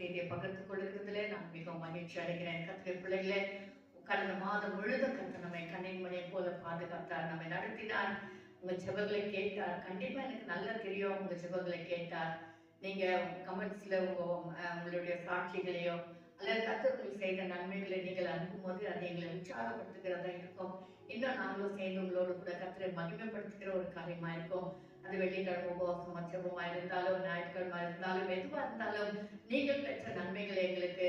செய்தியை பகிர்ந்து கொள்கிறதுல நான் மிகவும் மகிழ்ச்சி அடைகிறேன். கர்த்தருடைய பிள்ளைகளே, கடந்த மாதம் முழுதும் கர்த்தர் நம்மை கண்ணின் மணியை போல பாதுகாத்தார், நம்மை நடத்தினார், உங்க ஜெபங்களை கேட்டார். கண்டிப்பா எனக்கு நல்லா தெரியும் உங்க ஜெபங்களை கேட்டார். நீங்க கமெண்ட்ஸ்ல உங்களுடைய சாட்சிகளையோ அல்லது கர்த்தர் செய்த நன்மைகளை நீங்கள் அனுப்பும்போது அது எங்களை உற்சாகப்படுத்துகிறதா இருக்கும். இன்னும் நாங்களும் சேர்ந்து உங்களோடு கூட கர்த்தரை மகிமைப்படுத்துகிற ஒரு காரியமா இருக்கும். அது வெள்ளிக்கிழமை உபவாசமா ஜெபமா இருந்தாலும், ஞாயிற்றுக்கிழமை இருந்தாலும், எதுவா இருந்தாலும் நீங்கள் பெற்ற நன்மைகளை எங்களுக்கு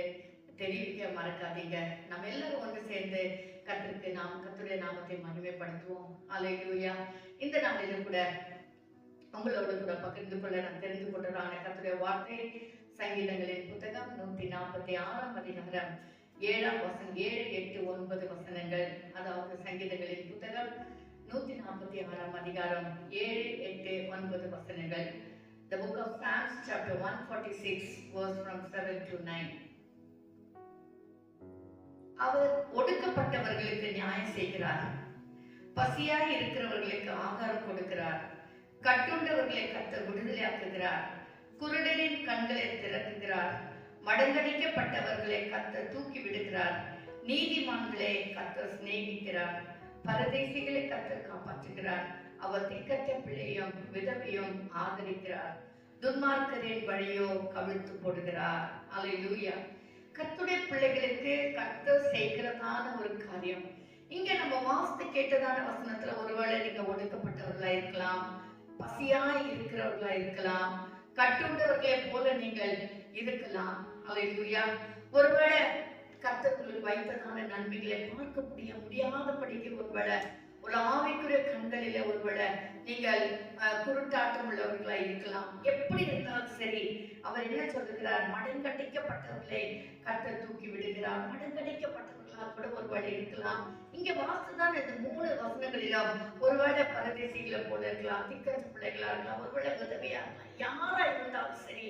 தெரிவிக்க மறக்காதீங்க. நம்ம எல்லாரும் ஒன்று சேர்ந்து கர்த்தருடைய நாமத்தை மகிமைப்படுத்துவோம். அல்லேலூயா. இந்த நாளிலும் கூட உங்களோடு கூட பகிர்ந்து கொள்ள நான் தெரிந்து கொண்டதான கர்த்தருடைய வார்த்தை சங்கீதங்களின் புத்தகம் 146 அதிகாரம் 7 8 9 வசனங்கள். அதாவது சங்கீதங்களின் புத்தகம் 146 அதிகாரம் 7 8 9 வசனங்கள். The book of Psalms chapter 146 verse from 7 to 9. அவர் ஒடுக்கப்பட்டவர்களுக்கு நியாயம் செய்கிறார், பசியாய் இருக்கிறவர்களுக்கு ஆகாரம் கொடுக்கிறார், கட்டுண்டவர்களை கர்த்தர் விடுதலையாக்குகிறார், குருடரின் கண்களை திறக்குகிறார், மடங்கடிக்கப்பட்டவர்களை கர்த்தர் தூக்கி விடுகிறார், நீதிமான்களை கர்த்தர் சிநேகிக்கிறார், பரதேசிகளை கர்த்தர் காப்பாற்றுகிறார், அவர் திக்கற்ற பிள்ளையும் விதவையும் ஆதரிக்கிறார், துன்மார்க்கரின் வழியோ கவிழ்த்து போடுகிறார். அல்லேலூயா. கர்த்தருடைய பிள்ளைகளுக்கு கர்த்தர் செய்கிறதான ஒரு காரியம். இங்க நம்ம வாசித்து கேட்டதான வசனத்துல ஒருவேளை நீங்க ஒடுக்கப்பட்டவர்களா இருக்கலாம், பசியாய் இருக்கிறவர்களா இருக்கலாம், கட்டுண்டவர்களை போல நீங்கள் இருக்கலாம். அல்லேலூயா. ஒருவேளை கர்த்தர் உங்களுக்கு வைத்ததான நன்மைகளை பார்க்க முடியாதபடிக்கு ஒருவேளை ஒரு ஆவிக்குரிய கண்களில ஒருவேளை நீங்கள் குருட்டாட்டம் உள்ளவர்களா இருக்கலாம். எப்படி இருந்தாலும் சரி, அவர் என்ன சொல்லுகிறார்? மடங்கடிக்கப்பட்டவர்களை கர்த்தர் தூக்கி விடுகிறார். மடங்கடிக்கப்பட்டவர்களால் கூட ஒருவேளை இருக்கலாம். இங்க வாசுதான் இந்த 3 வசனங்களிலும் ஒருவேளை பரதேசிகளை போல இருக்கலாம், திக்கற்ற பிள்ளைகளா இருக்கலாம், ஒருவேளை உதவியா இருக்கலாம். யாரா இருந்தாலும் சரி,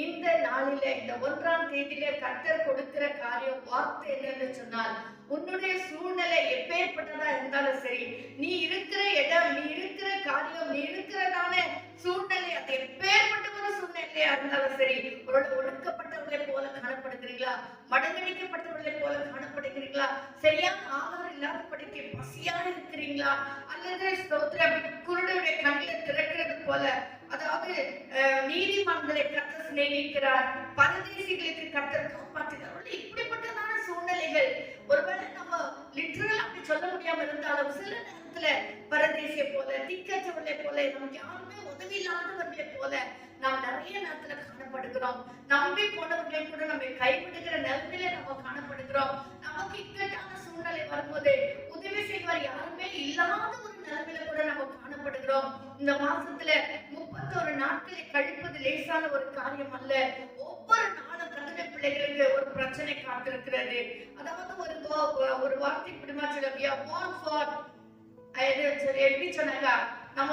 இந்த நாளில இந்த 1ஆம் தேதியில கர்த்தர் கொடுக்கிற காரியம் வார்த்தை என்னன்னு சொன்னால், உன்னுடைய சூழ்நிலை எப்பேற்பட்டதா இருந்தாலும் சரி, நீ இருக்கிற இடம், நீ இருக்கிற காரியம், நீ இருக்கிறதான சூழ்நிலை, அது எப்பேற்பட்ட ஒரு சூழ்நிலையா இருந்தாலும் சரி, ஒடுக்கப்பட்டவர்களை போல காணப்படுகிறீங்களா, மடங்கடிக்கப்பட்டவர்களை போல காணப்படுகிறீங்களா, சரியான ஆகாரம் இல்லாதபடிக்கு பசியா இருக்கிறீங்களா, அல்லது ஸ்தோத்திரம் குருடருடைய கண்களை திறக்கிறது போல, அதாவது நீதிமான்களை கர்த்தர் சிநேகிக்கிறார், பரதேசிகளுக்கு கர்த்தர் காப்பாற்றுகிறார். இப்படிப்பட்டதான சூழ்நிலைகள் ஒருவேளை நம்ம லிட்டரல் அப்படி சொல்ல முடியாம இருந்தாலும் சில நேரத்துல பரதேசியை போல, திக்கற்றவர்களை போல, நமக்கு யாருமே உதவி இல்லாதவர்களை போல நாம் நிறைய நேரத்துல காணப்படுகிறோம். நம்பி போனவர்களை கூட நம்ம கைவிடுகிற நிலத்திலே நம்ம காணப்படுகிறோம். நமக்கு இக்கட்டான சூழ்நிலை வரும்போது உதவி செய்வார் யாருமே இல்லாத ஒரு நிலைமையில கூட நம்ம காணப்படுகிறோம். இந்த மாசத்துல 31 நாட்களை கழிப்பது லேசான ஒரு காரியம் அல்ல. ஒவ்வொரு நாளும் கர்த்தருடைய பிள்ளைகளுக்கு ஒரு பிரச்சனை காத்திருக்கிறது. அதாவது ஒரு வார்த்தை பிடிமா எப்படி சொன்னாங்க, நம்ம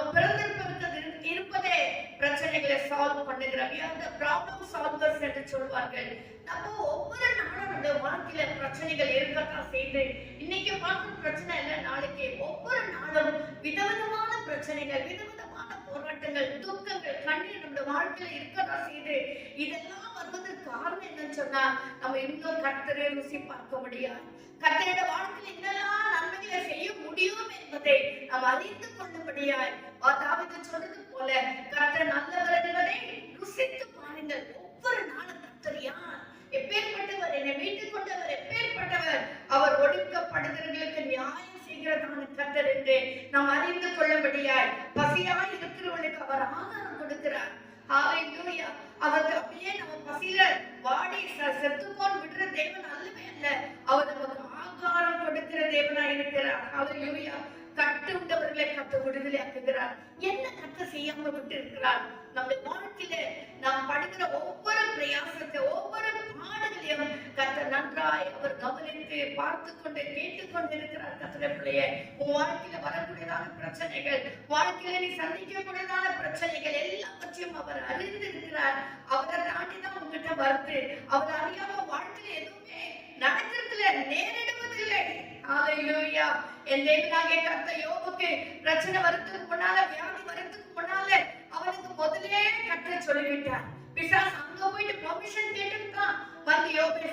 இருப்பதே பிரச்சனைகளை சால்வ் பண்ணுகிறோம். ப்ராப்ளம் சால்வர்ஸ் என்று சொல்வார்கள். நம்ம ஒவ்வொரு நாளும் இந்த வாழ்க்கையில பிரச்சனைகள் இருக்கத்தான் செய்து, இன்னைக்கு பார்க்கும் பிரச்சனை இல்லை, நாளைக்கு ஒவ்வொரு நாளும் விதவிதமான பிரச்சனைகள், விதவிதமான போராட்டங்கள், துக்கங்கள், கண்ணீர் நம்ம வாழ்க்கையில இருக்கத்தான் செய்து. இதெல்லாம் வருவதற்கு காரணம் என்னன்னு சொன்னா, நம்ம இன்னும் கர்த்தரை ருசி பார்க்க முடியாது. கர்த்தரோட வாழ்க்கையில என்னெல்லாம் நன்மைகளை செய்ய முடியும் என்பதை நாம் அறிந்து கொள்ளும்படியாய் தாவீது சொல்றது போல, கர்த்தர் நல்லவர் என்பதை ருசித்து பாருங்கள். ஒவ்வொரு நாளும் கர்த்தர் யார், எப்பேற்பட்டவர், என்னை மீட்டுக் கொண்டவர் எப்பேற்பட்டவர், அவர் ஒடுக்கப்படுகிறவர்களுக்கு நியாயம் செய்கிறதான கர்த்தர் என்று நாம் அறிந்து கொள்ளும்படியாய் பசியாய் இருக்கிறவர்களுக்கு அவர் ஆகாரம் கொடுக்கிறார். ஹல்லேலூயா. அவருக்கு அப்படியே நம்ம பசியில வாடி செத்துக்கோன் விடுற தேவன் அல்லவே அல்ல. அவர் நமக்கு ஆகாரம் கொடுக்கிற தேவனா இருக்கிறார். ஹல்லேலூயா. கட்டுண்டவர்களை கர்த்தர் விடுதலையாக்குகிறார். என்ன கர்த்தர் செய்யாம விட்டு இருக்கிறார்? நம்முடைய வாழ்க்கையில நாம் படுகிற ஒவ்வொரு பிரயாசத்தை, ஒவ்வொரு பாடுகளையும் கர்த்தர் நன்றாய் அவர் கவனித்து பார்த்து கொண்டு கேட்டுக்கொண்டு இருக்கிறார். கர்த்தருடைய பிள்ளையே, உன் வாழ்க்கையில வரக்கூடியதான பிரச்சனைகள், வாழ்க்கையில நீ சந்திக்கக்கூடியதான பிரச்சனைகள் எல்லாவற்றையும் அவர் அறிந்து இருக்கிறார். அவரை தாண்டிதான் உங்ககிட்ட வருது. அவர் அறியாம வாழ்க்கையில எதுவுமே நடக்கிறதுல நேரிடுவதில்லை. ஹல்லேலூயா. என் தேவனாகிய கர்த்தர் யோபுக்கு பிரச்சனை வரதுக்கு முன்னால, வியாதி வரதுக்கு முன்னால அவனுக்கு முதலே கர்த்தர் சொல்லிவிட்டார். பிசாசு அங்க அங்க போயிட்டு பெர்மிஷன் கேட்டுட்டு தான் வந்து யோபை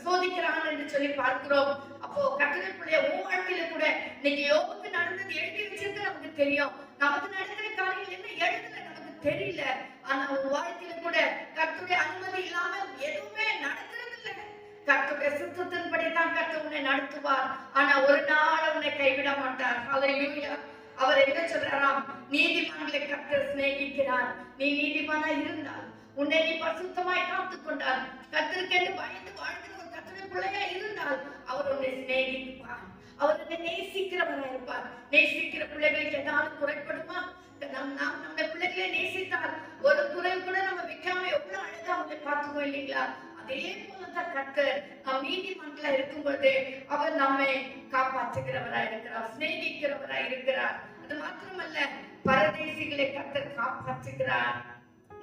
சோதிக்கிறான் என்று சொல்லி பார்க்கிறோம். அப்போ கர்த்தருடைய பிள்ளைய உன் வாழ்க்கையில கூட இன்னைக்கு யோபுக்கு நடந்தது எழுதி வச்சிருக்கு நமக்கு தெரியும். நமக்கு நடக்கிற காரியங்கள் என்ன எழுதுல நமக்கு தெரியல. ஆனா உன் வாழ்க்கையில கூட கர்த்தருடைய அனுமதி இல்லாம எதுவுமே நடக்கிறது இல்லை. கர்த்தருடைய சித்தத்தின்படி தான் கர்த்தர் உன்னை நடத்துவார். ஆனா ஒரு நாள் உன்னை கைவிட மாட்டார். ஹல்லேலூயா. அவர் என்ன சொல்றாராம்? நீதிமான்களை கர்த்தர் சிநேகிக்கிறார். நீ நீதிமானா இருந்தால், உன்னை நீ பரிசுத்தமாய் காத்துக் கொண்டால், கர்த்தருக்கு பயந்து வாழ்கிற ஒரு கர்த்தருடைய பிள்ளையா இருந்தால் அவர் உன்னை சிநேகிப்பார். அவர் உன்னை நேசிக்கிறவரா இருப்பார். நேசிக்கிற பிள்ளைகளுக்கு ஏதாவது குறைப்படுமா? நம்ம பிள்ளைகளை நேசித்தால் ஒரு குறை கூட நம்ம வைக்காம எவ்வளவு அழகா அவங்களை பார்த்துக்கோ இல்லைங்களா? அதே போலதான் கர்த்தர் நாம் நீதிமன்றா இருக்கும் பொழுது அவர் நம்மை காப்பாற்றுகிறவரா இருக்கிறார், சிநேகிக்கிறவரா இருக்கிறார். அது மாத்திரமல்ல, பரதேசிகளை கர்த்தர் காப்பாற்றுகிறார்.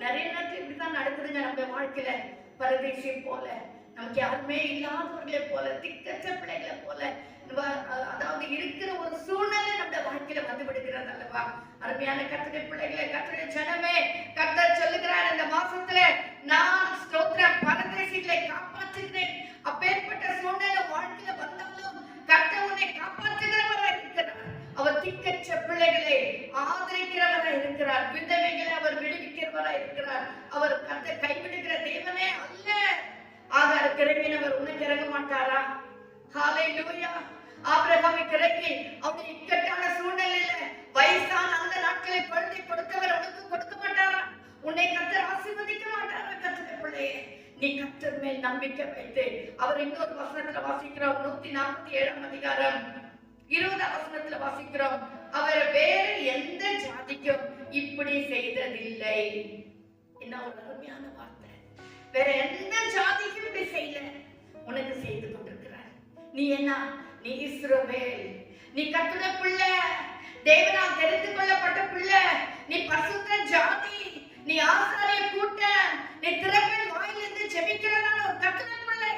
நிறைய நேரத்தில் இப்படிதான் நடக்குதுங்க நம்ம வாழ்க்கையில. பரதேசி போல, நமக்கு யாருமே இல்லாதவர்களை போல, திக்கற்ற பிள்ளைகளை போல, அதாவது இருக்கிற ஒரு சூழ்நிலை நம்ம வாழ்க்கையில வந்து விடுகிறது அல்லவா? அருமையான கர்த்தருடைய பிள்ளைகளை, கர்த்தருடைய ஜனமே, கர்த்தர் சொல்லுகிறார் இந்த மாசத்துல நான் ஸ்தோத்திரம் பரதேசிகளை காப்பாற்றுகிறேன். அப்பேற்பட்ட சூழ்நிலை வாழ்க்கையில வந்தாலும் கர்த்தர் உன்னை காப்பாற்றுகிறவராக இருக்கிறார். அவர் திக்கற்ற பிள்ளைகளை ஆதரிக்கிறவராக இருக்கிறார். விதவைகளை அவர் விடுவிக்கிறவராக இருக்கிறார். அவர் கர்த்தர் கைவிடுகிற தேவனே அல்ல. ஆகாருக்கு இறங்கினவர் உனக்கு இறங்க மாட்டாரா? ஹல்லேலூயா. ஆபிரகாமுக்கு இறங்கி அவருடைய இக்கட்டான சூழ்நிலையில வயசான அந்த நாட்களை குழந்தை கொடுத்தவர் உனக்கு கொடுக்க மாட்டாரா? உன்னை கர்த்தர் ஆசீர்வதிக்க மாட்டாரா? கர்த்தருடைய பிள்ளையே, நீ கர்த்தர் மேல் நம்பிக்கை வைத்து, அவர் இன்னொரு வசனத்துல வாசிக்கிறோம், 147 அதிகாரம் 20 வசனத்துல வாசிக்கிறோம், அவர் வேறு எந்த ஜாதிக்கும் இப்படி செய்ததில்லை. என்ன ஒரு அருமையான வார்த்தை! வேற எந்த ஜாதிக்கும் இப்படி செய்யல, உனக்கு செய்து கொண்டிருக்கிறார். நீ என்ன? நீ இஸ்ரவேல், நீ கர்த்தருடைய பிள்ளை, தேவனால் தெரிந்து கொள்ளப்பட்ட பிள்ளை, நீ பரிசுத்த ஜாதி, நீ ஆசாரிய கூட்டம், நீ திறப்பின் வாயிலிருந்து ஜெபிக்கிறதான ஒரு கர்த்தருடைய பிள்ளை.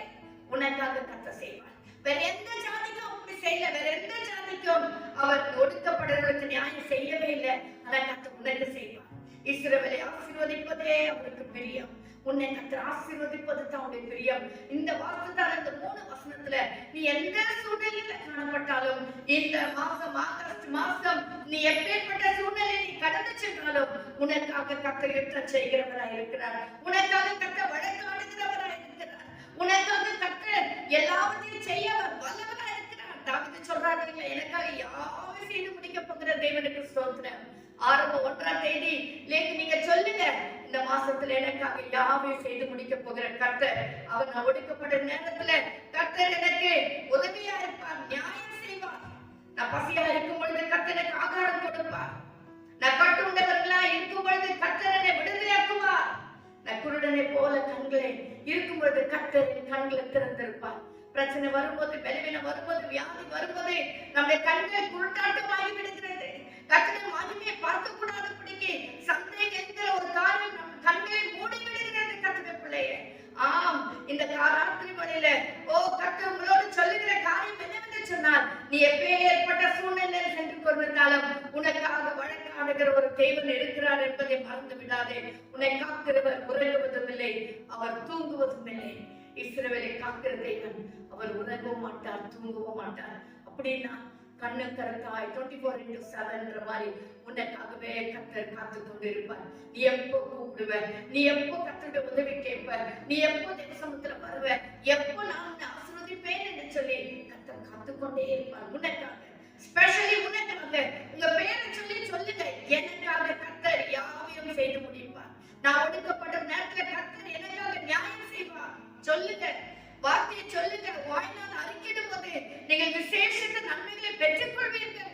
உனக்காக கர்த்தர் செய்வார். வேற எந்த ஜாதிக்கும் அப்படி செய்யல. வேற எந்த ஜாதிக்கும் அவர் ஒடுக்கப்படுறவர்களுக்கு நியாயம் செய்யவே இல்லை. ஆனா கர்த்தர் உனக்கு செய்வார். இஸ்ரவேலை ஆசீர்வதிப்பதே அவருக்கு பிரியம். உன்னை கர்த்தர் ஆசீர்வதிப்பது தான் அவருடைய பிரியம். இந்த வார்த்தைதான் இந்த 3 வசனத்துல நீ எந்த சூழ்நிலையில காணப்பட்டாலும், இந்த மாசம் ஆகஸ்ட் மாசம் நீ எப்பேற்பட்ட சூழ்நிலை நீ கடந்து சென்றாலும் உனக்காக கர்த்தர் யுத்தம் செய்கிறவராய் இருக்கிறார். உனக்காக கர்த்தர் வழக்காடுகிறவராய் இருக்கிறார். உனக்காக கர்த்தர் எல்லாவற்றையும் செய்ய வல்லவராய் இருக்கிறார். தாவீது சொல்றாரு, எனக்காக யாவை செய்து முடிக்க போகிற தேவனுக்கு ஸ்தோத்திரம். ஆரம்பம் 1ஆம் தேதி நீங்க சொல்லுங்க, இந்த மாசத்துல எனக்காக யாவை செய்து முடிக்க போகிற கர்த்தர். அவர் நான் ஒடுக்கப்பட்ட நேரத்துல கர்த்தர் எனக்கு உதவியா இருப்பார், நியாயம் செய்வார். நான் பசியா இருக்கும் பொழுது கர்த்தர் எனக்கு ஆகாரம் கொடுப்பார். நான் கட்டுண்டவர்களா இருக்கும் பொழுது கர்த்தர் என்னை விடுதலையாக்குவார். நான் குருடனை போல கண்களை இருக்கும் பொழுது கர்த்தர் என் கண்களை திறந்திருப்பார். பிரச்சனை வரும்போது, பலவீனம் வரும்போது, வியாதி வரும்போது நம்முடைய கண்கள் குருட்டாட்டமாகி விடுகிறது. கர்த்தருடைய மகிமையை பார்க்க கூடாதபடிக்கு சந்தேகம் என்கிற ஒரு காரியம் நம் கண்களை மூடி விடுகிறது. கர்த்தருடைய பிள்ளையே, ஆம், இந்த ராத்திரி வேளையில கர்த்தர் உங்களோடு சொல்லுகிற காரியம் என்னவென்று சொன்னால், நீ எப்பேற்பட்ட சூழ்நிலையில் சென்று கொண்டிருந்தாலும் உனக்காக வழக்காடுகிற ஒரு தேவன் இருக்கிறார் என்பதை மறந்து விடாதே. உன்னை காக்கிறவர் உறங்குவதும் இல்லை, அவர் தூங்குவதும் இல்லை. இஸ்ரவேலை காக்கிற தேவன், அவர் உறங்கவும் மாட்டார், தூங்கவும் மாட்டார். அப்படின்னா கண்ணு கருத்தாய் 24/7 மாதிரி உனக்காகவே கர்த்தர் காத்து கொண்டு இருப்பார். நீ எப்போ கூப்பிடுவ, நீ எப்போ கர்த்தருடைய உதவி கேட்ப, நீ எப்போ தேசத்துல வருவ, எப்போ நான் உன்னை ஆசீர்வதிப்பேன் என்று சொல்லி கர்த்தர் காத்து கொண்டே இருப்பார். உனக்காக, ஸ்பெஷலி உனக்காக உங்க பேரை சொல்லி சொல்லுங்க, எனக்காக கர்த்தர் யாவையும் செய்து முடிப்பார். நான் ஒடுக்கப்பட்ட நேரத்துல கர்த்தர் எனக்காக நியாயம் செய்வார். சொல்லுங்க, வார்த்தையை சொல்லுங்க. வாயினால் அறிக்கிடும் போது நீங்கள் விசேஷித்த நன்மைகளை பெற்றுக் கொள்வீர்கள்.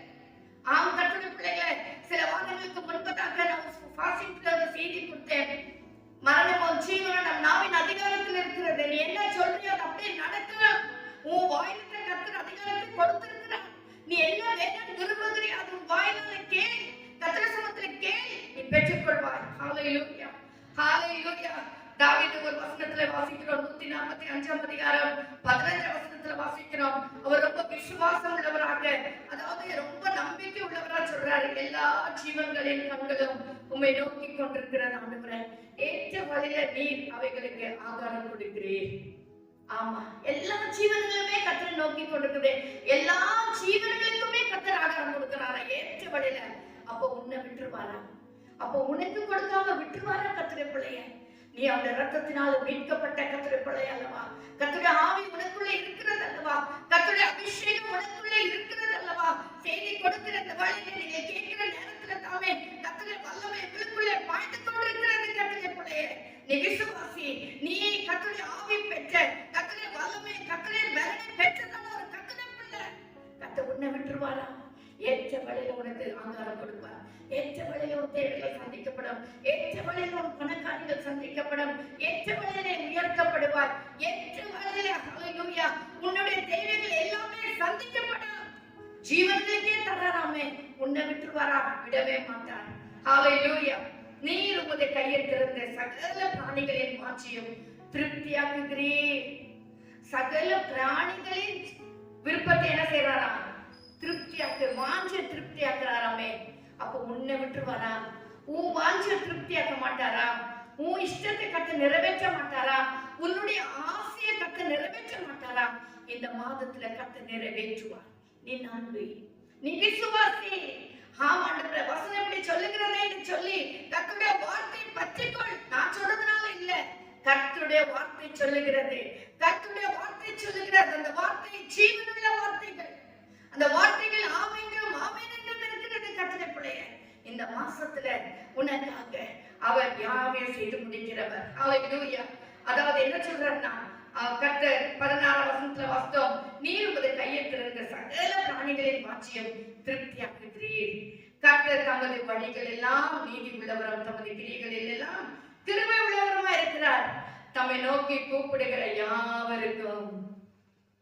ஆம் கர்த்தருடைய பிள்ளைகளை, சில வாரங்களுக்கு முன்பதாக நான் வாசிக்கிற செய்தி கொடுத்தேன். மரணமும் ஜீவனும் நம் நாவின் அதிகாரத்தில் இருக்கிறது. நீ என்ன சொல்றியோ அது அப்படியே நடக்கும். உன் வாயிலிட்ட கர்த்தர் அதிகாரத்தை கொடுத்திருக்கிறார். நீ என்ன வேணும் விரும்புகிறியோ அது உன் வாயினால கேள், கர்த்தர் சமூகத்தில் கேள், நீ பெற்றுக் கொள்வாய். ஹல்லேலூயா, ஹல்லேலூயா. தாவீது ஒரு வசனத்துல வாசிக்கிறோம், 145ஆம் அதிகாரம் 15 வசனத்துல வாசிக்கிறோம். அவர் ரொம்ப விசுவாசம் உள்ளவராக, அதாவது ரொம்ப நம்பிக்கை உள்ளவரா சொல்றாரு, எல்லா ஜீவன்களின் கண்களும் உம்மை நோக்கி கொண்டிருக்கிறது ஆண்டவரே, ஏற்ற வழியில நீர் அவைகளுக்கு ஆகாரம் கொடுக்கிறீர். ஆமா, எல்லா ஜீவன்களுமே கர்த்தரை நோக்கி கொண்டிருக்குது. எல்லா ஜீவன்களுக்குமே கர்த்தர் ஆகாரம் கொடுக்கிறாரா ஏற்ற வழியில. அப்போ உன்னை விட்டுருவாரா? அப்போ உனக்கு கொடுக்காம விட்டுருவாரா கர்த்தருடைய பிள்ளைய? நீ அந்த ரத்தத்தினால மீட்கப்பட்ட கர்த்தருடைய பிள்ளை அல்லவா? கர்த்தருடைய ஆவி உனக்குள்ள இருக்கிறது அல்லவா? கர்த்தருடைய அபிஷேகம் உனக்குள்ள இருக்கிறது அல்லவா? செய்தி கொடுக்கிற இந்த வழியில நீங்க கேட்கிற நேரத்துல தாமே கர்த்தருடைய வல்லமை உங்களுக்குள்ள பாய்ந்து கொண்டிருக்கிறது. கர்த்தருடைய பிள்ளைய நீ விசுவாசி, நீ கர்த்தருடைய ஆவி பெற்ற, கர்த்தருடைய வல்லமை, கர்த்தருடைய பலனை பெற்றதான ஒரு கர்த்தருடைய பிள்ளை. கர்த்தர் உன்னை விட்டுருவாரா? ஏற்ற வழியில உனக்கு ஆகாரம் கொடுப்பார். ஏற்ற வழியில உன் தேவைகள் சந்திக்கப்படும். ஏற்ற வழியில உன் பணக்காரிகள் சந்திக்கப்படும். ஏற்ற வழியில உயர்த்தப்படுவார். ஏற்ற வழியில ஹல்லேலூயா உன்னுடைய தேவைகள் எல்லாமே சந்திக்கப்படும். ஜீவனுக்கே தராராமே, உன்னை விட்டுருவாரா? விடவே மாட்டார். ஹல்லேலூயா. நீர் உமது கையை திறந்த சகல பிராணிகளின் வாஞ்சியும் திருப்தியாக்குகிறீர். சகல பிராணிகளின் விருப்பத்தை என்ன செய்யறாரா? திருப்தியாக்கு, வாஞ்ச திருப்தியாக்குறாராமே. அப்போ உன்னை விட்டுருவாரா? உன் வாஞ்ச திருப்தியாக்க மாட்டாரா? உன் இஷ்டத்தை கத்த நிறைவேற்ற மாட்டாரா? உன்னுடைய ஆசையை கத்த நிறைவேற்ற மாட்டாரா? இந்த மாதத்துல கத்த நிறைவேற்றுவார். நீ நம்பி, நீ விசுவாசி. ஆமாண்டவரே, வசனம் எப்படி சொல்லுகிறதே என்று சொல்லி கர்த்தருடைய வார்த்தை பற்றிக்கொள். நான் சொல்றதுனால இல்ல, கர்த்தருடைய வார்த்தை சொல்லுகிறது. கர்த்தருடைய வார்த்தை சொல்லுகிறது. அந்த வார்த்தை ஜீவனுள்ள வார்த்தைகள். அந்த வார்த்தைகள் ஆமென்றும் ஆமென் என்றும் இருக்கிறது. கர்த்தருடைய பிள்ளையே, இந்த மாசத்துல உனக்காக அவர் யாவையும் செய்து முடிக்கிறவர். ஹல்லேலூயா. அதாவது என்ன சொல்றாருன்னா, கர்த்தர் 16ஆம் வசனத்துல வாசித்தோம், நீர் உமது கையை திறந்த சகல பிராணிகளின் வாஞ்சியும் திருப்தியாக்குகிறீர். கர்த்தர் தமது வழிகள் எல்லாம் நீதி உள்ளவரும், தமது கிரியைகளில் எல்லாம் கிருபை உள்ளவருமா இருக்கிறார். தம்மை நோக்கி கூப்பிடுகிற யாவருக்கும்,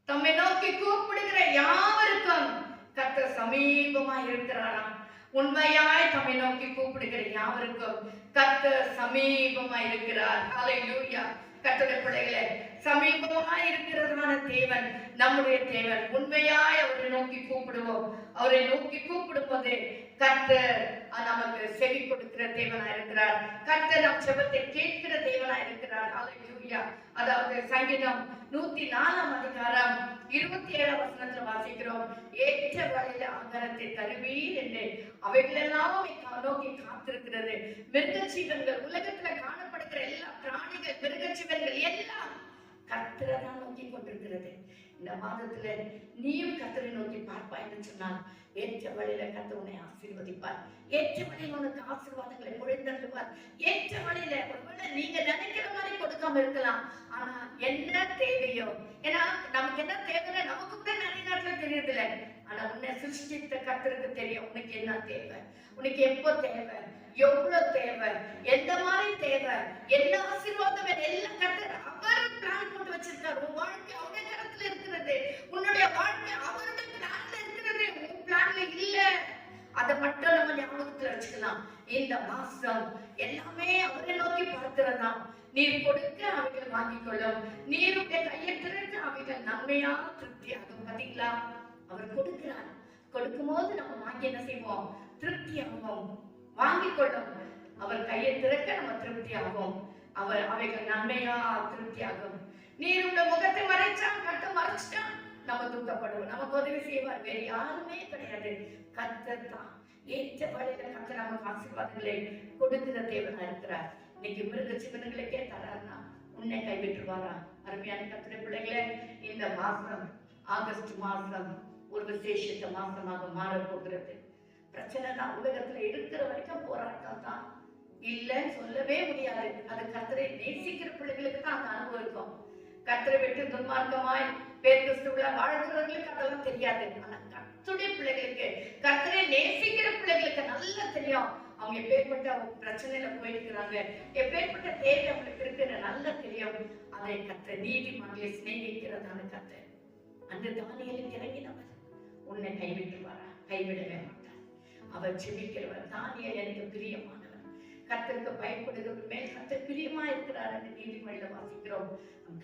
தம்மை நோக்கி கூப்பிடுகிற யாவருக்கும் கர்த்தர் சமீபமா இருக்கிறாராம். உண்மையாய் தம்மை நோக்கி கூப்பிடுகிற யாவருக்கும் கர்த்தர் சமீபமா இருக்கிறார். ஹல்லேலூயா. கர்த்தருடைய பிள்ளைகளே, சமீபமாய் இருக்கிறதான தேவன் நம்முடைய தேவன். உண்மையாய் அவரை நோக்கி கூப்பிடுவோம். அவரை நோக்கி கூப்பிடும் போது கர்த்தர் நமக்கு செவி கொடுக்கிற தேவனா இருக்கிறார். கர்த்தர் நம் ஜெபத்தை கேட்கிற தேவனா இருக்கிறார். ஹல்லேலூயா. அதாவது சங்கீதம் 104ஆம் அதிகாரம் 27ஆம் வசனத்துல வாசிக்கிறோம், ஏற்ற வழியில ஆகாரத்தை தருவீர் என்று அவைகளெல்லாம் நோக்கி காத்திருக்கிறது. மிருக ஜீவன்கள், உலகத்துல காணப்படுகிற எல்லா பிராணிகள், மிருக ஜீவன்கள் எல்லாம் கர்த்தரை தான் நோக்கி கொண்டிருக்கிறது. இந்த மாதத்துல நீயும் கர்த்தரை நோக்கி பார்ப்பாய் என்று சொன்னால் ஏற்ற வழியில கர்த்தர் உன்னை ஆசீர்வதிப்பார். ஏற்ற வழியில உனக்கு ஆசீர்வாதங்களை பொழிந்தருளுவார். ஏற்ற வழியில ஒருவேளை நீங்க நினைக்கிற மாதிரி கொடுக்காம இருக்கலாம், ஆனா என்ன தேவையோ, ஏன்னா நமக்கு என்ன தேவைன்னு நமக்கு கூட நிறைய நேரத்துல தெரியுதுல, ஆனா உன்னை சிருஷ்டித்த கர்த்தருக்கு தெரியும் உனக்கு என்ன தேவை, உனக்கு எப்போ தேவை, எவ்வளவு தேவை, எந்த மாதிரி தேவை, என்ன ஆசீர்வாதம் எல்லாம் கர்த்தர் அவர் பிளான் போட்டு வச்சிருக்காரு. உன் வாழ்க்கை அவருடைய கரத்துல இருக்கிறது. உன்னுடைய வாழ்க்கை அவருடைய பிளான்ல இருக்கிறது, உன் பிளான்ல இல்ல. அதை மட்டும் நம்ம ஞாபகத்துல வச்சுக்கலாம். இந்த மாசம் எல்லாமே அவரை நோக்கி பார்க்கிறதா. நீர் கொடுக்க அவைகள் வாங்கிக் கொள்ளும். நீருடைய கையை திறக்க அவைகள் நன்மையா திருப்தியாகும். பாத்தீங்களா, அவர் கொடுக்கிறார். கொடுக்கும் போது நம்ம வாங்கி என்ன செய்வோம்? திருப்தியாகும், வாங்கிக் கொள்ளும். அவர் கையை திறக்க நம்ம திருப்தியாகும். அவர் அவைகள் நன்மையா திருப்தியாகும். நீருடைய முகத்தை மறைச்சா, கட்ட மறைச்சிட்டா நம்ம துக்கப்படுவோம். நமக்கு உதவி செய்வார் வேற யாருமே கிடையாது, கர்த்தர் தான். ஏற்ற வழியில கர்த்தர் நமக்கு ஆசீர்வாதங்களை கொடுக்கிற தேவனா இருக்கிறார். இன்னைக்கு மிருக ஜீவன்களுக்கே தராருன்னா உன்னை கைவிட்டுருவாரா? அருமையான கர்த்தருடைய பிள்ளைகளே, இந்த மாசம் ஆகஸ்ட் மாசம் ஒரு விசேஷத்த மாசமாக மாறப்போகிறது. பிரச்சனை தான், உலகத்துல இருக்கிற வரைக்கும் போராட்டம் தான், இல்லைன்னு சொல்லவே முடியாது. அது கர்த்தரை நேசிக்கிற பிள்ளைகளுக்கு தான் அந்த அனுபவம் இருக்கும். கர்த்தரை விட்டு துன்மார்க்கமாய் பேர் கிறிஸ்துவுல வாழ்கிறவர்களுக்கு அதெல்லாம் தெரியாது. ஆனா கர்த்தருடைய பிள்ளைகளுக்கு, கர்த்தரை நேசிக்கிற பிள்ளைகளுக்கு நல்லா தெரியும். அவங்க எப்பேற்பட்ட பிரச்சனையில போயிருக்கிறாங்க, எப்பேற்பட்ட தேவை அவங்களுக்கு இருக்குன்னு நல்லா தெரியும். அதை கர்த்தர் நீதிமான்களை சிநேகிக்கிறதான கர்த்தர். அந்த தானியேலுக்கு இறங்கினவர் உன்னை கைவிட்டுவாரா? கைவிடவே மாட்டார். அவர் ஜெபிக்கிறவர். தானியேல் எனக்கு பிரியமானவர். கர்த்தருக்கு பயப்படுகிறவர் மேல் கர்த்தர் பிரியமா இருக்கிறார் என்று நீதிமொழியில வாசிக்கிறோம்.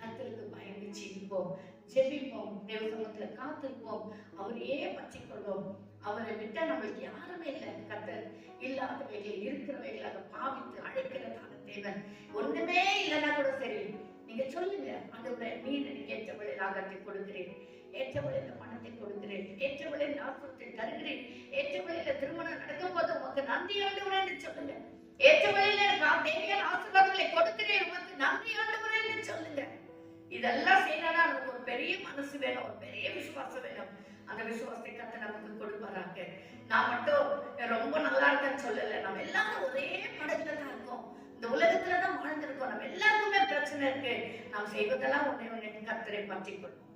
கர்த்தருக்கு பயந்து ஜீவிப்போம், ஜெபிப்போம், தேவ சமூகத்துல காத்திருப்போம், அவரையே பற்றிக்கொள்வோம். அவரை விட்டா நம்மளுக்கு யாருமே இல்லை. கர்த்தர் இல்லாதவைகளை இருக்கிறவைகளாக பாவித்து அழைக்கிறதான தேவன். ஒண்ணுமே இல்லைன்னா கூட சரி, நீங்க சொல்லுங்க, ஆண்டவரே நீர் எனக்கு ஏற்றவளை லாகத்தை கொடுக்கிறேன், ஏற்றவளை இந்த பணத்தை கொடுக்கிறேன், ஏற்றவளை இந்த ஆசிரத்தை தருகிறேன், ஏற்றவளையில திருமணம் நடக்கும் போது உமக்கு நன்றி ஆண்டவரே சொல்லுங்க. ஏற்றவளையில எனக்கு தேவையான ஆசீர்வாதங்களை கொடுக்கிறேன், உமக்கு நன்றி ஆண்டவரே சொல்லுங்க. இதெல்லாம் செய்யணும்னா நமக்கு ஒரு பெரிய மனசு வேணும், ஒரு பெரிய விசுவாசம் வேணும். அந்த விசுவாசத்தை கர்த்தர் நமக்கு கொடுப்பாராங்க. நான் மட்டும் ரொம்ப நல்லா இருக்கேன்னு சொல்லல, நம்ம எல்லாரும் ஒரே படத்துல தான் இருக்கோம், இந்த உலகத்துலதான் வாழ்ந்திருக்கோம். நம்ம எல்லாருக்குமே பிரச்சனை இருக்கு. நாம் செய்வதெல்லாம் ஒன்னே கர்த்தரை பற்றிக்கொள்வோம்.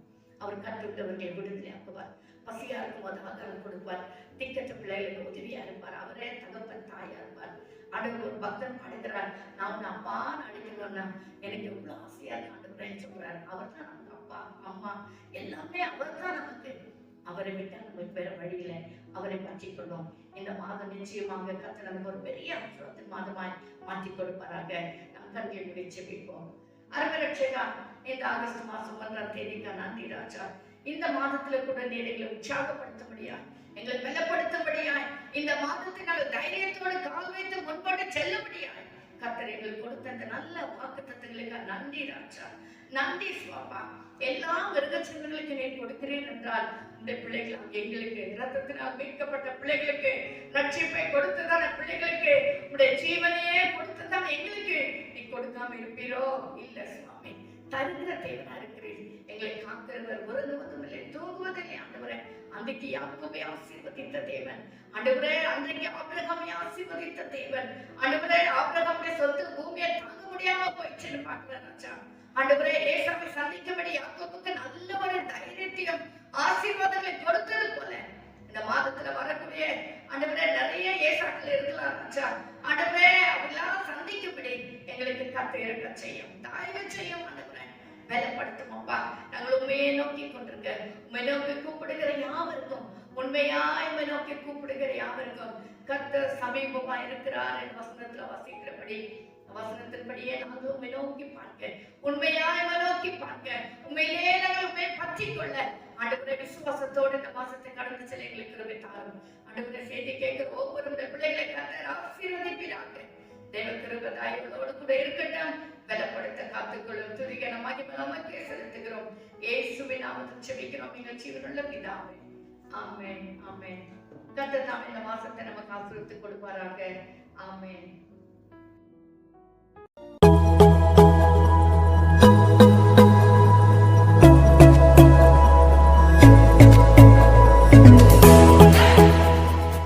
அவர் கற்றுவிட்டவர்களை விடுதலையாக்குவார், பசியா இருக்கும் போது ஆகாரம் கொடுப்பார், திக்கற்ற பிள்ளைகளுக்கு உதவியா இருப்பார், அவரே தகப்பன் தாயா இருப்பார். ஆண்டவர் ஒரு பக்தன் பாடுகிறார், நான் உன் அப்பான்னு அழைக்கணும்னா எனக்கு எவ்வளவு ஆசையா ஆண்டவரேன்னு சொல்றாரு. அவர் தான் நமக்கு அப்பா அம்மா எல்லாமே, அவர் தான் நமக்கு. அவரை விட்டா நமக்கு வேற வழியில, அவரை பற்றிக்கொள்வோம். இந்த மாதம் நிச்சயமாக கர்த்தர் நமக்கு ஒரு பெரிய ஆசீர்வாதத்தின் மாதமாய் மாற்றி கொடுப்பாராக. நம் கண்களை மூடி ஜெபிப்போம். அரங்கரட்சகா, இந்த ஆகஸ்ட் மாசம் 1ஆம் தேதிக்கு நன்றி ராஜா. இந்த மாதத்துல கூட நீர் எங்களை உற்சாகப்படுத்தும்படியா, எங்களை பலப்படுத்தும்படியா, இந்த மாதத்தினால் தைரியத்தோடு கால் வைத்து முன்போட்டு செல்லும்படியா கர்த்தர் எங்களுக்கு கொடுத்த அந்த நல்ல வாக்குத்தத்தங்களுக்கு நன்றி ராஜா. நன்றி சுவாபா. எல்லா மிருகச்சங்களுக்கு நீர் கொடுக்கிறேன் என்றால் இந்த பிள்ளைகள் எங்களுக்கு இரத்தத்தினால் மீட்கப்பட்ட பிள்ளைகளுக்கு ரட்சிப்பை கொடுத்ததான பிள்ளைகளுக்கு உடைய ஜீவனையே கொடுத்ததான எங்களுக்கு நீ கொடுக்காம இருப்பீரோ? இல்ல சுவாமி, தருகிற தேவனா இருக்கிறீர். எங்களை காக்கிறவர் உறங்குவதும் இல்லை, தூங்குவதில்லை ஆண்டவரே. அன்றைக்கு யாக்கோபை ஆசீர்வதித்த தேவன் ஆண்டவரே, அன்றைக்கு ஆபிரகாமை ஆசீர்வதித்த தேவன் ஆண்டவரே. ஆபிரகாமுடைய சொத்து பூமியை தாங்க முடியாம போயிடுச்சுன்னு பார்க்கிறேன் ராஜா. ஆண்டவரே, ஏசாவை சந்திக்கும்படி யாக்கோபுக்கு நல்ல ஒரு தைரியத்தையும் ஆசீர்வாதங்களை கொடுத்தது போல இந்த மாதத்துல வரக்கூடிய ஆண்டவரே நிறைய ஏசாக்கள் இருக்கலாம் ராஜா. ஆண்டவரே, அவெல்லாம் சந்திக்கும்படி எங்களுக்கு கத்து இருக்க செய்யும், தாய்வு செய்யும் ஆண்டவரே. பலப்படுத்தும் அப்பா. நாங்கள் உண்மையை நோக்கி கொண்டிருக்க, உண்மை நோக்கி கூப்பிடுகிற யாவருக்கும், உண்மையாய் உண்மை நோக்கி கூப்பிடுகிற யாவருக்கும் கர்த்தர் சமீபமா இருக்கிறார் என் வசனத்துல வசிக்கிறபடி வசனத்தின்படியே நாங்கள் உண்மை நோக்கி பார்க்க, உண்மையாய் உண்மை நோக்கி பார்க்க, உண்மையிலே நாங்கள் உண்மை பற்றி கொள்ள ஆண்டவரே விசுவாசத்தோடு இந்த மாசத்தை கடந்து செல்ல எங்களுக்கு கிருபை தாரும். ஆண்டவரே, செய்தி கேட்கிற ஒவ்வொரு பிள்ளைகளை கர்த்தர் ஆசீர்வதிப்பீராக. தேவ கிருபை தயவோடு கூட இருக்கட்டும். பலப்படுத்த காத்துக்கொள்ளும் துதிகன மகிமையை செலுத்துகிறோம். இயேசுவின் நாமத்தில் ஜெபிக்கிறோம் எங்கள் ஜீவனுள்ள பிதாவே. ஆமென், ஆமென். கர்த்தர் தாமே இந்த மாசத்தை நமக்கு ஆசீர்வதித்து கொடுப்பாராக. ஆமென்.